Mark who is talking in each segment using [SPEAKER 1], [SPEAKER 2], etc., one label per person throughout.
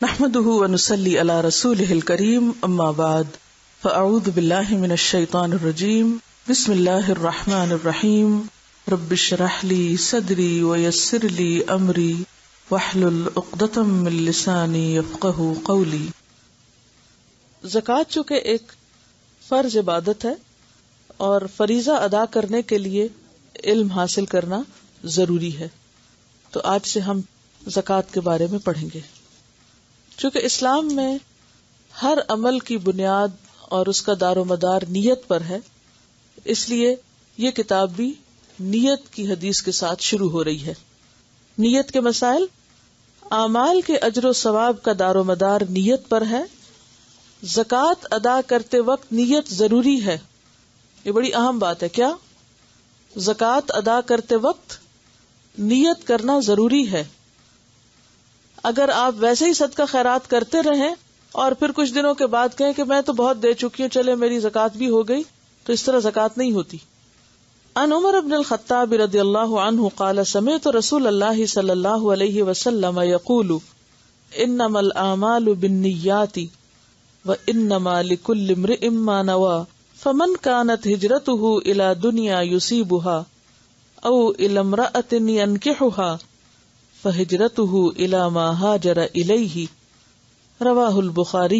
[SPEAKER 1] نحمده ونصلي على رسوله الكريم اما بعد فاعوذ بالله من الشيطان الرجيم بسم الله الرحمن الرحيم رب اشرح لي صدري ويسر لي امري واحلل عقدة من لساني يفقهوا قولي۔ زکوٰۃ چونکہ ایک فرض عبادت ہے اور فریضہ ادا کرنے کے لیے علم حاصل کرنا ضروری ہے، تو آج سے ہم زکوٰۃ کے بارے میں پڑھیں گے۔ چونکہ اسلام میں ہر عمل کی بنیاد اور اس کا دار و مدار نیت پر ہے، اس لیے یہ کتاب بھی نیت کی حدیث کے ساتھ شروع ہو رہی ہے۔ نیت کے مسائل، اعمال کے اجر و ثواب کا دار و مدار نیت پر ہے۔ زکوٰۃ ادا کرتے وقت نیت ضروری ہے، یہ بڑی اہم بات ہے۔ کیا؟ زکوٰۃ ادا کرتے وقت نیت کرنا ضروری ہے۔ اگر آپ ویسے ہی صدقہ خیرات کرتے رہیں اور پھر کچھ دنوں کے بعد کہیں کہ میں تو بہت دے چکی ہوں، چلے میری زکوٰۃ بھی ہو گئی، تو اس طرح زکوٰۃ نہیں ہوتی۔ عن عمر بن الخطاب رضی اللہ عنہ قال سمعت رسول اللہ صلی اللہ علیہ وسلم یقول انما الاعمال بالنیات وانما لکل امرئ ما نوى فمن كانت ہجرته الى دنیا یصیبها او الى امرأة ينکحها فہجرته الى ما ہاجر الیہ، رواہ البخاری۔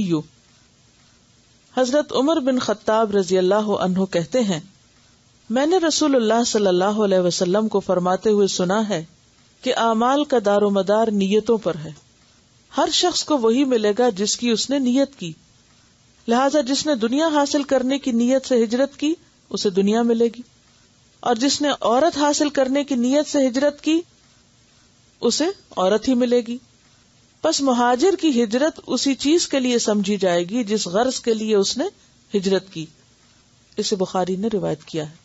[SPEAKER 1] حضرت عمر بن خطاب رضی اللہ عنہ کہتے ہیں، میں نے رسول اللہ صلی اللہ علیہ وسلم کو فرماتے ہوئے سنا ہے کہ اعمال کا دار و مدار نیتوں پر ہے۔ ہر شخص کو وہی ملے گا جس کی اس نے نیت کی، لہذا جس نے دنیا حاصل کرنے کی نیت سے ہجرت کی اسے دنیا ملے گی، اور جس نے عورت حاصل کرنے کی نیت سے ہجرت کی اسے عورت ہی ملے گی۔ پس مہاجر کی ہجرت اسی چیز کے لیے سمجھی جائے گی جس غرض کے لیے اس نے ہجرت کی۔ اسے بخاری نے روایت کیا ہے۔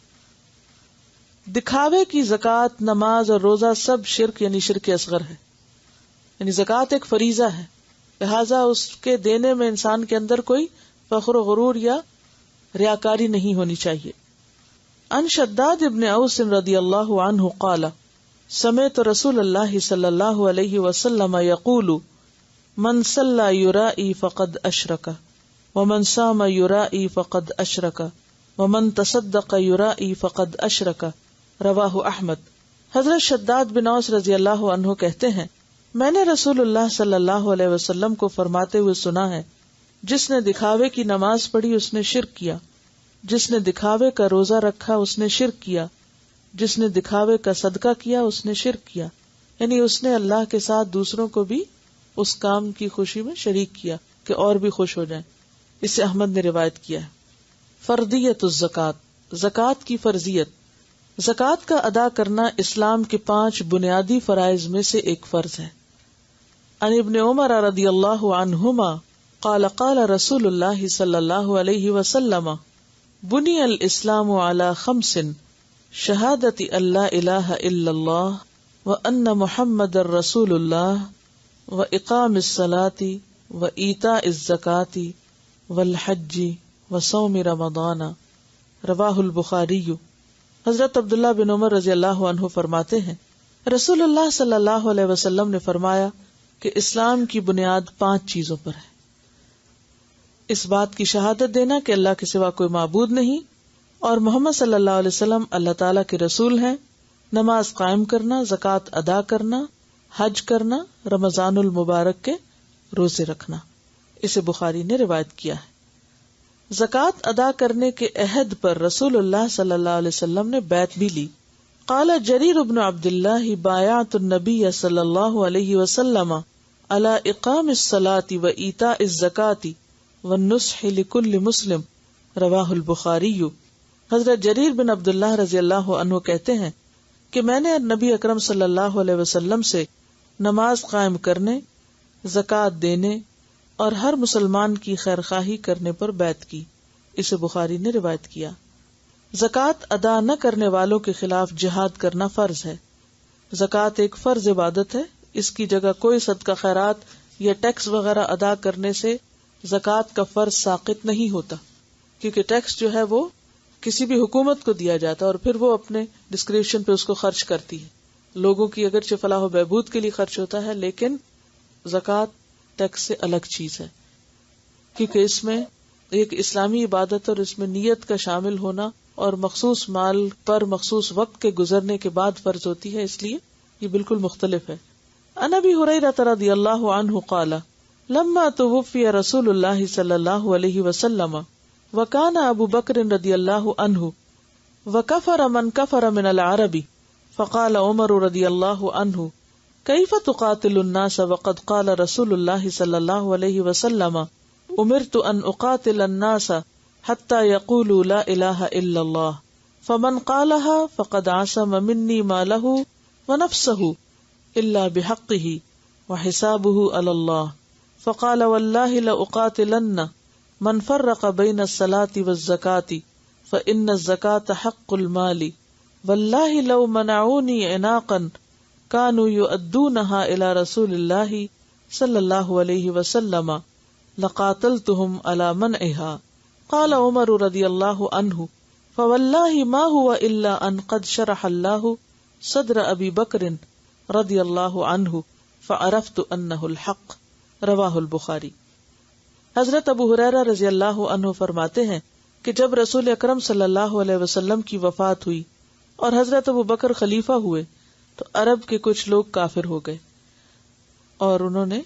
[SPEAKER 1] دکھاوے کی زکوٰۃ، نماز اور روزہ سب شرک یعنی شرک اصغر ہے، یعنی زکوٰۃ ایک فریضہ ہے، لہذا اس کے دینے میں انسان کے اندر کوئی فخر و غرور یا ریاکاری نہیں ہونی چاہیے۔ عن شداد ابن اوس رضی اللہ عنہ قال سمعت رسول اللہ صلی اللہ علیہ وسلم یقول من صلی یرائی فقد اشرک ومن صام یرائی فقد اشرک ومن تصدق یرائی فقد اشرک، رواہ احمد۔ حضرت شداد بن اوس رضی اللہ عنہ کہتے ہیں، میں نے رسول اللہ صلی اللہ علیہ وسلم کو فرماتے ہوئے سنا ہے، جس نے دکھاوے کی نماز پڑھی اس نے شرک کیا، جس نے دکھاوے کا روزہ رکھا اس نے شرک کیا، جس نے دکھاوے کا صدقہ کیا اس نے شرک کیا، یعنی اس نے اللہ کے ساتھ دوسروں کو بھی اس کام کی خوشی میں شریک کیا کہ اور بھی خوش ہو جائیں۔ اسے احمد نے روایت کیا ہے۔ فرضیت الزکوٰۃ، زکوٰۃ کی فرضیت۔ زکوٰۃ کا ادا کرنا اسلام کے 5 بنیادی فرائض میں سے ایک فرض ہے۔ عن ابن عمر رضی اللہ عنہما قال قال رسول اللہ صلی اللہ علیہ وسلم بنی الاسلام علی 5 شہادت اللہ الہ الا اللہ وان محمد رسول اللہ واقام الصلاۃ وایتاء الزکاۃ والحج وصوم رمضان، رواہ البخاری۔ حضرت عبداللہ بن عمر رضی اللہ عنہ فرماتے ہیں، رسول اللہ صلی اللہ علیہ وسلم نے فرمایا کہ اسلام کی بنیاد 5 چیزوں پر ہے۔ اس بات کی شہادت دینا کہ اللہ کے سوا کوئی معبود نہیں اور محمد صلی اللہ علیہ وسلم اللہ تعالیٰ کے رسول ہیں، نماز قائم کرنا، زکوٰۃ ادا کرنا، حج کرنا، رمضان المبارک کے روزے رکھنا۔ اسے بخاری نے روایت کیا ہے۔ زکوٰۃ ادا کرنے کے عہد پر رسول اللہ صلی اللہ علیہ وسلم نے بیعت بھی لی۔ قال جریر بن عبد اللہ بایعت النبی صلی اللہ علیہ وسلم علی اقام الصلاۃ وایتاء الزکاۃ والنصح لکل مسلم، رواہ البخاری۔ حضرت جریر بن عبداللہ رضی اللہ عنہ کہتے ہیں کہ میں نے نبی اکرم صلی اللہ علیہ وسلم سے نماز قائم کرنے، زکوٰۃ دینے اور ہر مسلمان کی خیرخواہی کرنے پر بیعت کی۔ اسے بخاری نے روایت کیا۔ زکوٰۃ ادا نہ کرنے والوں کے خلاف جہاد کرنا فرض ہے۔ زکوٰۃ ایک فرض عبادت ہے، اس کی جگہ کوئی صدقہ خیرات یا ٹیکس وغیرہ ادا کرنے سے زکوٰۃ کا فرض ساقط نہیں ہوتا، کیونکہ ٹیکس جو ہے وہ کسی بھی حکومت کو دیا جاتا ہے اور پھر وہ اپنے ڈسکریشن پہ اس کو خرچ کرتی ہے۔ لوگوں کی اگرچہ فلاح و بہبود کے لیے خرچ ہوتا ہے، لیکن زکوٰۃ ٹیکس سے الگ چیز ہے، کیونکہ اس میں ایک اسلامی عبادت اور اس میں نیت کا شامل ہونا اور مخصوص مال پر مخصوص وقت کے گزرنے کے بعد فرض ہوتی ہے، اس لیے یہ بالکل مختلف ہے۔ عن ابی ہریرہ رضی اللہ عنہ قال لما توفی رسول اللہ صلی اللہ علیہ وسلم وکان ابو بکر رضی اللہ عنہ وکفر من کفر من العرب فقال عمر رضی اللہ عنہ کیف تقاتل الناس وقد قال رسول اللہ صلی اللہ علیہ وسلم امرت ان اقاتل الناس حتى يقولوا لا الہ الا اللہ فمن قالها فقد عصم منی ماله ونفسه الا بحقه وحسابه على الله فقال والله لأقاتلن من فرق بين الصلاة والزكاة فإن الزكاة حق المال والله لو منعوني عناقا كانوا يؤدونها إلى رسول الله صلى الله عليه وسلم لقاتلتهم على منعها قال عمر رضي الله عنه فوالله ما هو إلا أن قد شرح الله صدر أبي بكر رضی اللہ عنہ فعرفت انہ الحق رواہ البخاری۔ حضرت ابو ہریرہ رضی اللہ عنہ فرماتے ہیں کہ جب رسول اکرم صلی اللہ علیہ وسلم کی وفات ہوئی اور حضرت ابو بکر خلیفہ ہوئے تو عرب کے کچھ لوگ کافر ہو گئے اور انہوں نے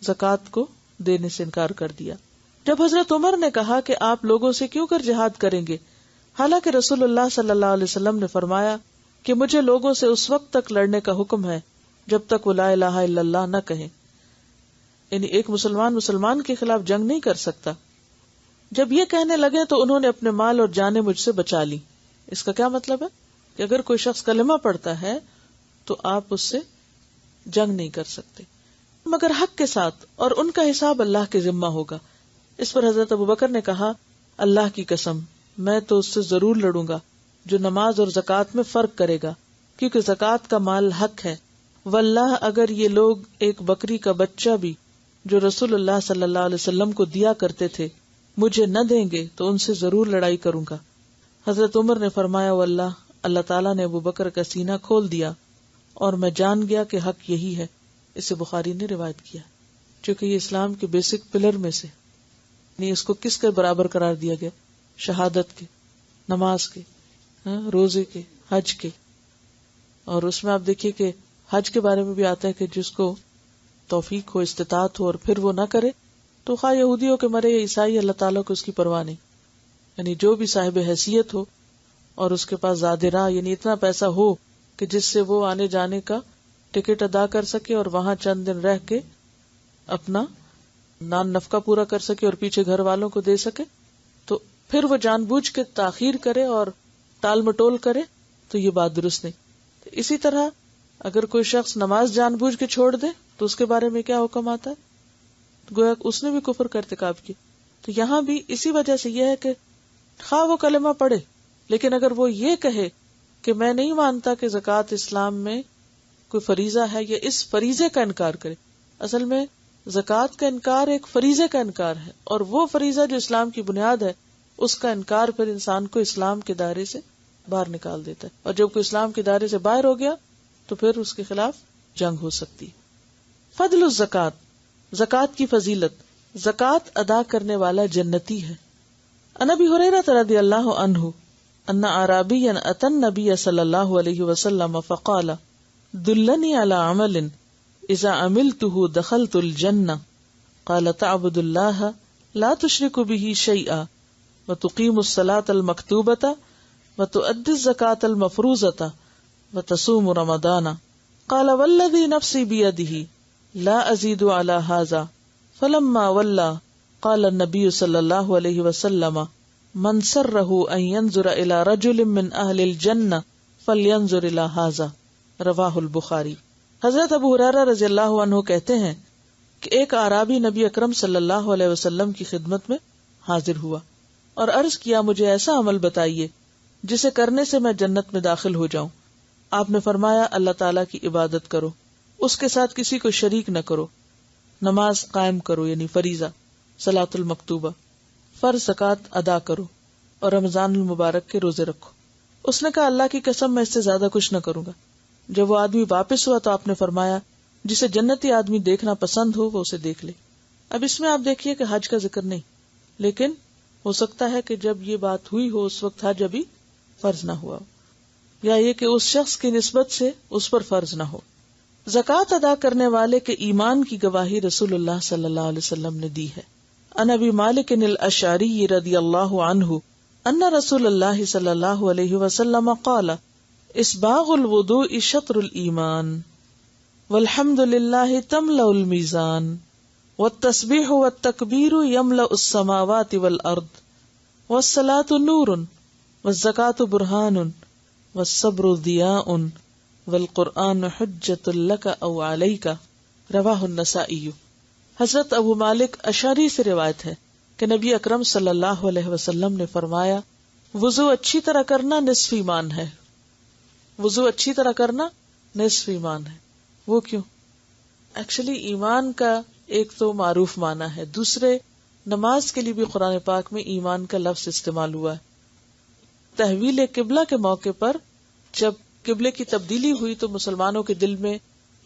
[SPEAKER 1] زکوٰۃ کو دینے سے انکار کر دیا۔ جب حضرت عمر نے کہا کہ آپ لوگوں سے کیوں کر جہاد کریں گے، حالانکہ رسول اللہ صلی اللہ علیہ وسلم نے فرمایا کہ مجھے لوگوں سے اس وقت تک لڑنے کا حکم ہے جب تک وہ لا الہ الا اللہ نہ کہیں، یعنی ایک مسلمان کے خلاف جنگ نہیں کر سکتا۔ جب یہ کہنے لگے تو انہوں نے اپنے مال اور جانیں مجھ سے بچا لی۔ اس کا کیا مطلب ہے کہ اگر کوئی شخص کلمہ پڑھتا ہے تو آپ اس سے جنگ نہیں کر سکتے مگر حق کے ساتھ، اور ان کا حساب اللہ کے ذمہ ہوگا۔ اس پر حضرت ابو بکر نے کہا اللہ کی قسم میں تو اس سے ضرور لڑوں گا جو نماز اور زکوٰۃ میں فرق کرے گا، کیونکہ زکوٰۃ کا مال حق ہے۔ واللہ اگر یہ لوگ ایک بکری کا بچہ بھی جو رسول اللہ صلی اللہ علیہ وسلم کو دیا کرتے تھے مجھے نہ دیں گے تو ان سے ضرور لڑائی کروں گا۔ حضرت عمر نے فرمایا واللہ اللہ تعالیٰ نے ابو بکر کا سینہ کھول دیا اور میں جان گیا کہ حق یہی ہے۔ اسے بخاری نے روایت کیا، چونکہ یہ اسلام کے بیسک پلر میں سے، یعنی اس کو کس کے برابر قرار دیا گیا؟ شہادت کے، نماز کے، روزے کے، حج کے۔ اور اس میں آپ دیکھیے کہ حج کے بارے میں بھی آتا ہے کہ جس کو توفیق ہو، استطاعت ہو اور پھر وہ نہ کرے تو خواہ یہودی ہو کہ مرے یا عیسائی، اللہ تعالیٰ کو اس کی پرواہ نہیں۔ یعنی جو بھی صاحب حیثیت ہو اور اس کے پاس زیادہ راہ، یعنی اتنا پیسہ ہو کہ جس سے وہ آنے جانے کا ٹکٹ ادا کر سکے اور وہاں چند دن رہ کے اپنا نان نفقہ پورا کر سکے اور پیچھے گھر والوں کو دے سکے، تو پھر وہ جان بوجھ کے تاخیر کرے اور ٹال مٹول کرے تو یہ بات درست نہیں۔ اسی طرح اگر کوئی شخص نماز جان بوجھ کے چھوڑ دے تو اس کے بارے میں کیا حکم آتا ہے؟ گویا اس نے بھی کفر کا ارتکاب کیا۔ تو یہاں بھی اسی وجہ سے یہ ہے کہ خواہ وہ کلمہ پڑھے لیکن اگر وہ یہ کہے کہ میں نہیں مانتا کہ زکوٰۃ اسلام میں کوئی فریضہ ہے، یا اس فریضے کا انکار کرے۔ اصل میں زکوٰۃ کا انکار ایک فریضے کا انکار ہے، اور وہ فریضہ جو اسلام کی بنیاد ہے اس کا انکار پھر انسان کو اسلام کے دائرے سے باہر نکال دیتا ہے، اور جب کوئی اسلام کے دائرے سے باہر ہو گیا تو پھر اس کے خلاف جنگ ہو سکتی۔ فضل الزکوٰۃ، زکوٰۃ کی فضیلت۔ زکوٰۃ ادا کرنے والا جنتی ہے۔ عن ابی ہریرہ رضی اللہ عنہ ان اعرابیا اتى النبی صلی اللہ علیہ وسلم فقال دلنی علی عمل اذا عملته دخلت الجنہ قال تعبد اللہ لا تشرک به شیئا وتقیم الصلاة المکتوبة وتؤدی الزکاة المفروضة وتصوم رمضان قال والذی نفسی بیدہ لا ازید علی ھذا فلما ولى قال النبی صلی اللہ علیہ وسلم من سرہ ان ينظر الى رجل من اہل الجنہ فلینظر الى ھذا رواہ البخاری۔ حضرت ابو ہریرہ رضی اللہ عنہ کہتے ہیں کہ ایک اعرابی نبی اکرم صلی اللہ علیہ وسلم کی خدمت میں حاضر ہوا اور عرض کیا مجھے ایسا عمل بتائیے جسے کرنے سے میں جنت میں داخل ہو جاؤں۔ آپ نے فرمایا اللہ تعالیٰ کی عبادت کرو، اس کے ساتھ کسی کو شریک نہ کرو، نماز قائم کرو یعنی فریضہ، صلاۃ المکتوبہ، فرض زکوٰۃ ادا کرو، اور رمضان المبارک کے روزے رکھو۔ اس نے کہا اللہ کی قسم میں اس سے زیادہ کچھ نہ کروں گا۔ جب وہ آدمی واپس ہوا تو آپ نے فرمایا جسے جنتی آدمی دیکھنا پسند ہو وہ اسے دیکھ لے۔ اب اس میں آپ دیکھیے کہ حج کا ذکر نہیں، لیکن ہو سکتا ہے کہ جب یہ بات ہوئی ہو اس وقت حج ابھی فرض نہ ہوا ہو، یا یہ کہ اس شخص کی نسبت سے اس پر فرض نہ ہو۔ زکوٰۃ ادا کرنے والے کے ایمان کی گواہی رسول اللہ صلی اللہ علیہ وسلم نے دی ہے۔ عن ابی مالک الاشعری رضی اللہ عنہ ان رسول اللہ صلی اللہ علیہ وسلم قال اسباغ الوضوء شطر الایمان والحمد للہ تملأ المیزان والتسبیح والتکبیر یملأ السماوات والارض والصلاة نور والزکاة برہان والصبر ضیاء والقرآن حجۃ لک او علیک، رواہ النسائی۔ حضرت ابو مالک اشعری سے روایت ہے کہ نبی اکرم صلی اللہ علیہ وسلم نے فرمایا وضو اچھی طرح کرنا نصف ایمان ہے۔ وضو اچھی طرح کرنا نصف ایمان ہے۔ وہ کیوں؟ ایکچولی ایمان کا ایک تو معروف معنی ہے، دوسرے نماز کے لیے بھی قرآن پاک میں ایمان کا لفظ استعمال ہوا ہے۔ تحویل قبلہ کے موقع پر جب قبلے کی تبدیلی ہوئی تو مسلمانوں کے دل میں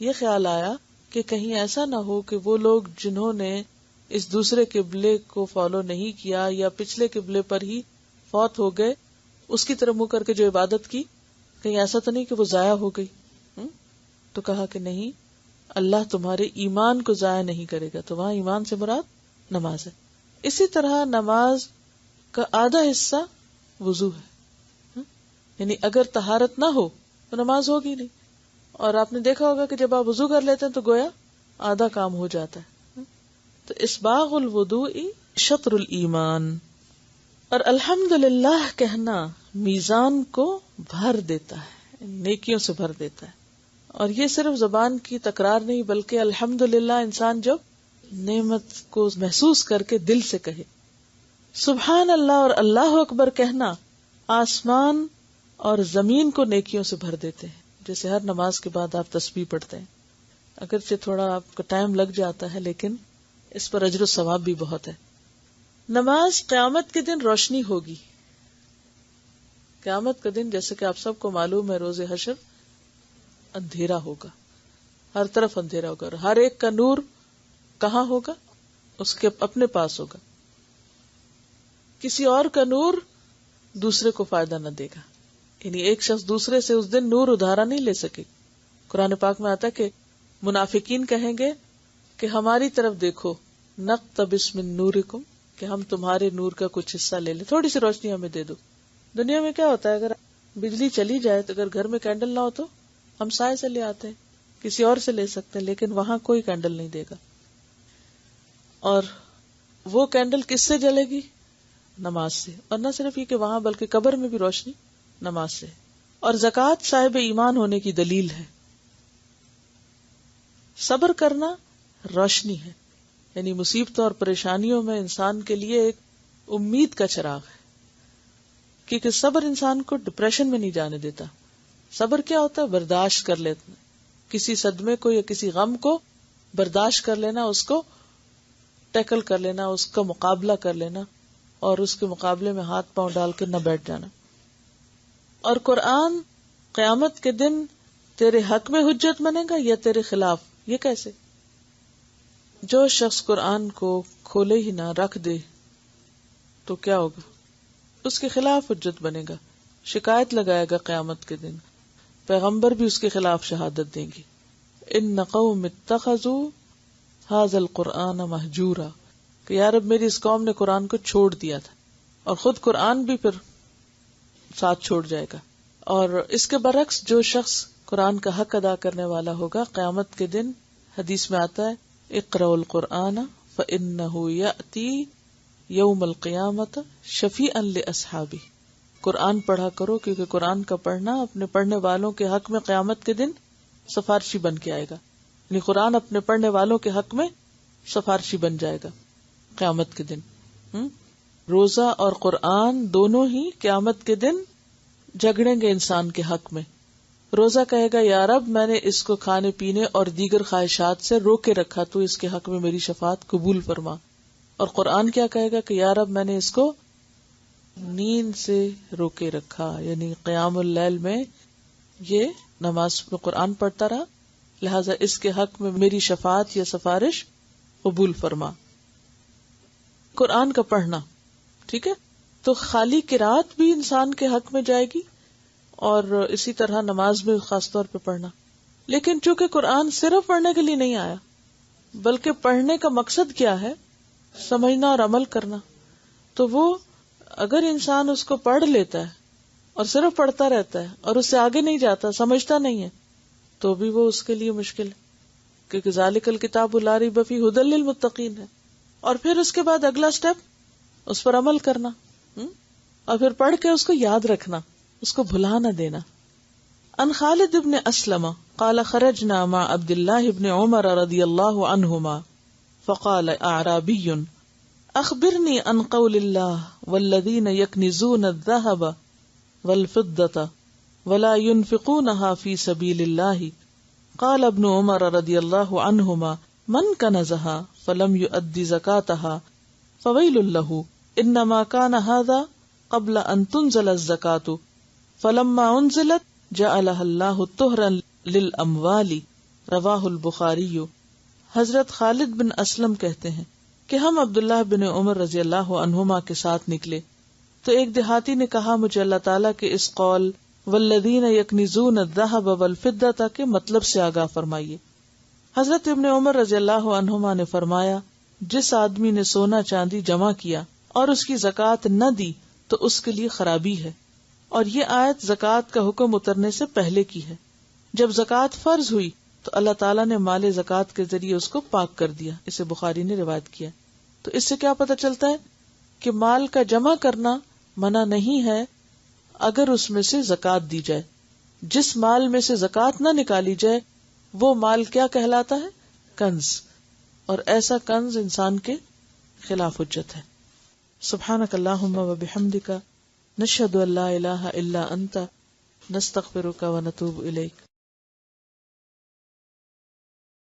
[SPEAKER 1] یہ خیال آیا کہ کہیں ایسا نہ ہو کہ وہ لوگ جنہوں نے اس دوسرے قبلے کو فالو نہیں کیا یا پچھلے قبلے پر ہی فوت ہو گئے، اس کی طرف منہ کر کے جو عبادت کی، کہیں ایسا تو نہیں کہ وہ ضائع ہو گئی۔ تو کہا کہ نہیں، اللہ تمہارے ایمان کو ضائع نہیں کرے گا۔ تو وہاں ایمان سے مراد نماز ہے۔ اسی طرح نماز کا آدھا حصہ وضو ہے، یعنی اگر طہارت نہ ہو تو نماز ہوگی نہیں۔ اور آپ نے دیکھا ہوگا کہ جب آپ وضو کر لیتے ہیں تو گویا آدھا کام ہو جاتا ہے۔ تو اسباغ الوضوء شطر الایمان، اور الحمدللہ کہنا میزان کو بھر دیتا ہے، نیکیوں سے بھر دیتا ہے۔ اور یہ صرف زبان کی تکرار نہیں بلکہ الحمدللہ انسان جب نعمت کو محسوس کر کے دل سے کہے۔ سبحان اللہ اور اللہ اکبر کہنا آسمان اور زمین کو نیکیوں سے بھر دیتے ہیں۔ جیسے ہر نماز کے بعد آپ تسبیح پڑھتے ہیں، اگرچہ تھوڑا آپ کو ٹائم لگ جاتا ہے لیکن اس پر اجر و ثواب بھی بہت ہے۔ نماز قیامت کے دن روشنی ہوگی۔ قیامت کا دن جیسے کہ آپ سب کو معلوم ہے روز حشر اندھیرا ہوگا، ہر طرف اندھیرا ہوگا، اور ہر ایک کا نور کہاں ہوگا؟ اس کے اپنے پاس ہوگا۔ کسی اور کا نور دوسرے کو فائدہ نہ دے گا، یعنی ایک شخص دوسرے سے اس دن نور ادھارا نہیں لے سکے۔ قرآن پاک میں آتا ہے کہ منافقین کہیں گے کہ ہماری طرف دیکھو نقتبس من نورکم، کہ ہم تمہارے نور کا کچھ حصہ لے لیں، تھوڑی سی روشنی ہمیں دے دو۔ دنیا میں کیا ہوتا ہے، اگر بجلی چلی جائے تو اگر گھر میں کینڈل نہ ہو تو ہم سائے سے لے آتے ہیں، کسی اور سے لے سکتے ہیں، لیکن وہاں کوئی کینڈل نہیں دے گا۔ اور وہ کینڈل کس سے جلے گی؟ نماز سے۔ اور نہ صرف یہ کہ وہاں بلکہ قبر میں بھی روشنی نماز سے۔ اور زکوٰۃ صاحب ایمان ہونے کی دلیل ہے۔ صبر کرنا روشنی ہے، یعنی مصیبتوں اور پریشانیوں میں انسان کے لیے ایک امید کا چراغ ہے، کیونکہ صبر انسان کو ڈپریشن میں نہیں جانے دیتا۔ صبر کیا ہوتا ہے؟ برداشت کر لینا، کسی صدمے کو یا کسی غم کو برداشت کر لینا، اس کو ٹیکل کر لینا، اس کا مقابلہ کر لینا، اور اس کے مقابلے میں ہاتھ پاؤں ڈال کے نہ بیٹھ جانا۔ اور قرآن قیامت کے دن تیرے حق میں حجت بنے گا یا تیرے خلاف؟ یہ کیسے؟ جو شخص قرآن کو کھولے ہی نہ رکھ دے تو کیا ہوگا؟ اس کے خلاف حجت بنے گا، شکایت لگائے گا قیامت کے دن، پیغمبر بھی اس کے خلاف شہادت دیں گے۔ ان قوم اتخذوا ھذا القرآن مہجورا، کہ یا رب میری اس قوم نے قرآن کو چھوڑ دیا تھا، اور خود قرآن بھی پھر ساتھ چھوڑ جائے گا۔ اور اس کے برعکس جو شخص قرآن کا حق ادا کرنے والا ہوگا قیامت کے دن، حدیث میں آتا ہے اقرأوا القرآن فإنه یأتی یوم القیامت شفیعا لأصحابہ، قرآن پڑھا کرو کیونکہ قرآن کا پڑھنا اپنے پڑھنے والوں کے حق میں قیامت کے دن سفارشی بن کے آئے گا، یعنی قرآن اپنے پڑھنے والوں کے حق میں سفارشی بن جائے گا قیامت کے دن۔ روزہ اور قرآن دونوں ہی قیامت کے دن جھگڑیں گے انسان کے حق میں۔ روزہ کہے گا یا رب میں نے اس کو کھانے پینے اور دیگر خواہشات سے روکے رکھا، تو اس کے حق میں میری شفاعت قبول فرما۔ اور قرآن کیا کہے گا کہ یا رب میں نے اس کو نیند سے روکے رکھا، یعنی قیام اللیل میں یہ نماز میں قرآن پڑھتا رہا، لہذا اس کے حق میں میری شفاعت یا سفارش قبول فرما۔ قرآن کا پڑھنا، ٹھیک ہے، تو خالی قرات بھی انسان کے حق میں جائے گی، اور اسی طرح نماز میں خاص طور پہ پڑھنا. لیکن چونکہ قرآن صرف پڑھنے کے لیے نہیں آیا، بلکہ پڑھنے کا مقصد کیا ہے، سمجھنا اور عمل کرنا، تو وہ اگر انسان اس کو پڑھ لیتا ہے اور صرف پڑھتا رہتا ہے اور اس سے آگے نہیں جاتا، سمجھتا نہیں ہے، تو بھی وہ اس کے لیے مشکل ہے، کیونکہ ذالک الکتاب لا ریب فیہ ھدی للمتقین ہے. اور پھر اس کے بعد اگلا سٹیپ اس پر عمل کرنا، اور پھر پڑھ کے اس کو یاد رکھنا، اس کو بھلا نہ دینا. ان خالد بن اسلم قال خرجنا مع عبد الله بن عمر رضی اللہ عنہما فقال اعرابی اخبرنی عن قول اللہ والذین یکنزون الذهب والفضة ولا ينفقونها في سبيل الله قال ابن عمر رضی اللہ عنہما من کنزها فلم يؤد زکاتها فویل له انما كان هذا قبل ان تنزل الزکاة فلما انزلت جعلها اللہ طہرا للاموال. رواہ البخاری. حضرت خالد بن اسلم کہتے ہیں کہ ہم عبداللہ بن عمر رضی اللہ عنہما کے ساتھ نکلے تو ایک دیہاتی نے کہا مجھے اللہ تعالیٰ کے اس قول والذین یکنزون الذهب والفضة کے مطلب سے آگاہ فرمائیے. حضرت ابن عمر رضی اللہ عنہما نے فرمایا جس آدمی نے سونا چاندی جمع کیا اور اس کی زکوٰۃ نہ دی تو اس کے لیے خرابی ہے. اور یہ آیت زکوٰۃ کا حکم اترنے سے پہلے کی ہے. جب زکوٰۃ فرض ہوئی تو اللہ تعالیٰ نے مال زکوٰۃ کے ذریعے اس کو پاک کر دیا. اسے بخاری نے روایت کیا. تو اس سے کیا پتہ چلتا ہے کہ مال کا جمع کرنا منع نہیں ہے اگر اس میں سے زکوٰۃ دی جائے. جس مال میں سے زکوٰۃ نہ نکالی جائے وہ مال کیا کہلاتا ہے؟ کنز. اور ایسا کنز انسان کے خلاف حجت ہے. سبحانک اللہم و بحمدک نشہد ان لا الہ الا انت نستغفرک و نتوب الیک.